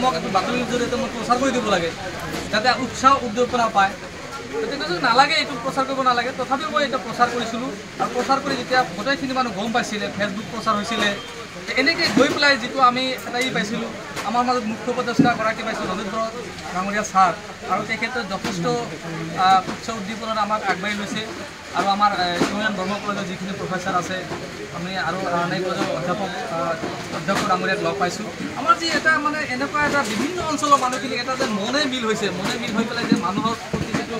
কৰ্মক এইটো বাতৰিৰ জৰিয়তে মই প্ৰচাৰ কৰি দিব লাগে যাতে উৎসাহ উদ্দীপনা পায়। গতিকে নালাগে এইটো প্ৰচাৰ কৰিব নালাগে, তথাপিও মই এটা প্ৰচাৰ কৰিছিলোঁ। আৰু প্ৰচাৰ কৰি যেতিয়া গোটেইখিনি মানুহ গম পাইছিলে, ফেচবুক প্ৰচাৰ হৈছিলে, এনেকৈ গৈ পেলাই যিটো আমি এটা পাইছিলোঁ, আমাৰ মাজত মুখ্য উপদেষ্টাগৰাকী পাইছোঁ ৰবীন্দ্ৰ ডাঙৰীয়া ছাৰ, আৰু তেখেতে যথেষ্ট উৎসাহ উদ্দীপনাত আমাক আগবাঢ়ি লৈছে। আৰু আমাৰ ইউনিয়ন ব্ৰহ্ম কলেজৰ যিখিনি প্ৰফেচাৰ আছে, আমি আৰু আন কলেজৰ অধ্যক্ষ ডাঙৰীয়াক লগ পাইছোঁ। আমাৰ যি এটা মানে এনেকুৱা এটা বিভিন্ন অঞ্চলৰ মানুহখিনিক এটা যে মনে মিল হৈছে, মনে মিল হৈ পেলাই যে মানুহৰ প্ৰতি যিটো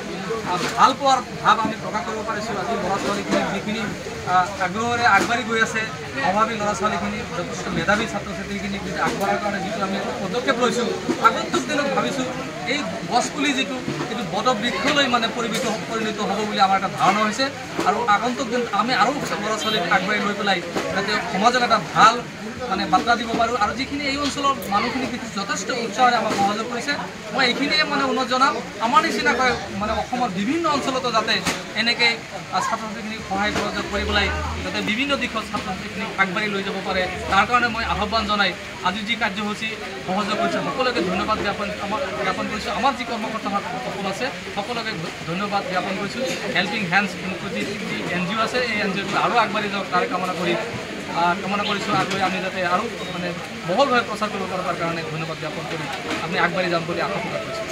ভাল পোৱাৰ ভাৱ আমি প্ৰকাশ কৰিব পাৰিছোঁ। আজি ল'ৰা ছোৱালীখিনিক যিখিনি আগ্ৰহেৰে আগবাঢ়ি গৈ আছে, অভাৱী ল'ৰা ছোৱালীখিনি, যথেষ্ট মেধাৱী ছাত্ৰ ছাত্ৰীখিনিক যদি আগবঢ়াৰ কাৰণে যিটো আমি পদক্ষেপ লৈছোঁ, আগন্তুক দিনত ভাবিছোঁ এই গছপুলি যিটো এইটো বটবৃক্ষলৈ মানে পৰিণত হ'ব বুলি আমাৰ এটা ধাৰণা হৈছে। আৰু আগন্তুক দিন আমি আৰু ল'ৰা ছোৱালীক আগবাঢ়ি লৈ পেলাই যাতে সমাজক এটা ভাল মানে বাৰ্তা দিব পাৰোঁ। আৰু যিখিনি এই অঞ্চলৰ মানুহখিনিক যথেষ্ট উৎসাহেৰে আমাক সহযোগ কৰিছে, মই এইখিনিয়ে মানে অনুৰোধ জনাম, আমাৰ নিচিনাকৈ মানে অসমৰ বিভিন্ন অঞ্চলতো যাতে এনেকৈ ছাত্ৰ ছাত্ৰীখিনিক সহায় সহযোগ কৰি পেলাই যাতে বিভিন্ন দিশত ছাত্ৰ ছাত্ৰীখিনিক আগবাঢ়ি লৈ যাব পাৰে, তাৰ কাৰণে মই আহ্বান জনাই আজি যি কাৰ্যসূচী সহযোগ কৰিছে সকলোকে ধন্যবাদ জ্ঞাপন কৰিছোঁ। আমাৰ যি কৰ্মকৰ্তাসকল আছে সকলোকে ধন্যবাদ জ্ঞাপন কৰিছোঁ। হেল্পিং হেণ্ডছ ইনক্লুজিভ যি NGO আছে, এই NGOটো আৰু আগবাঢ়ি যাওক তাৰে কামনা কৰিছোঁ। আৰু আমি যাতে আৰু মানে বহলভাৱে প্ৰচাৰ কৰিব পাৰোঁ তাৰ কাৰণে ধন্যবাদ জ্ঞাপন কৰি আমি আগবাঢ়ি যাম বুলি আশা প্ৰকাশ কৰিছোঁ।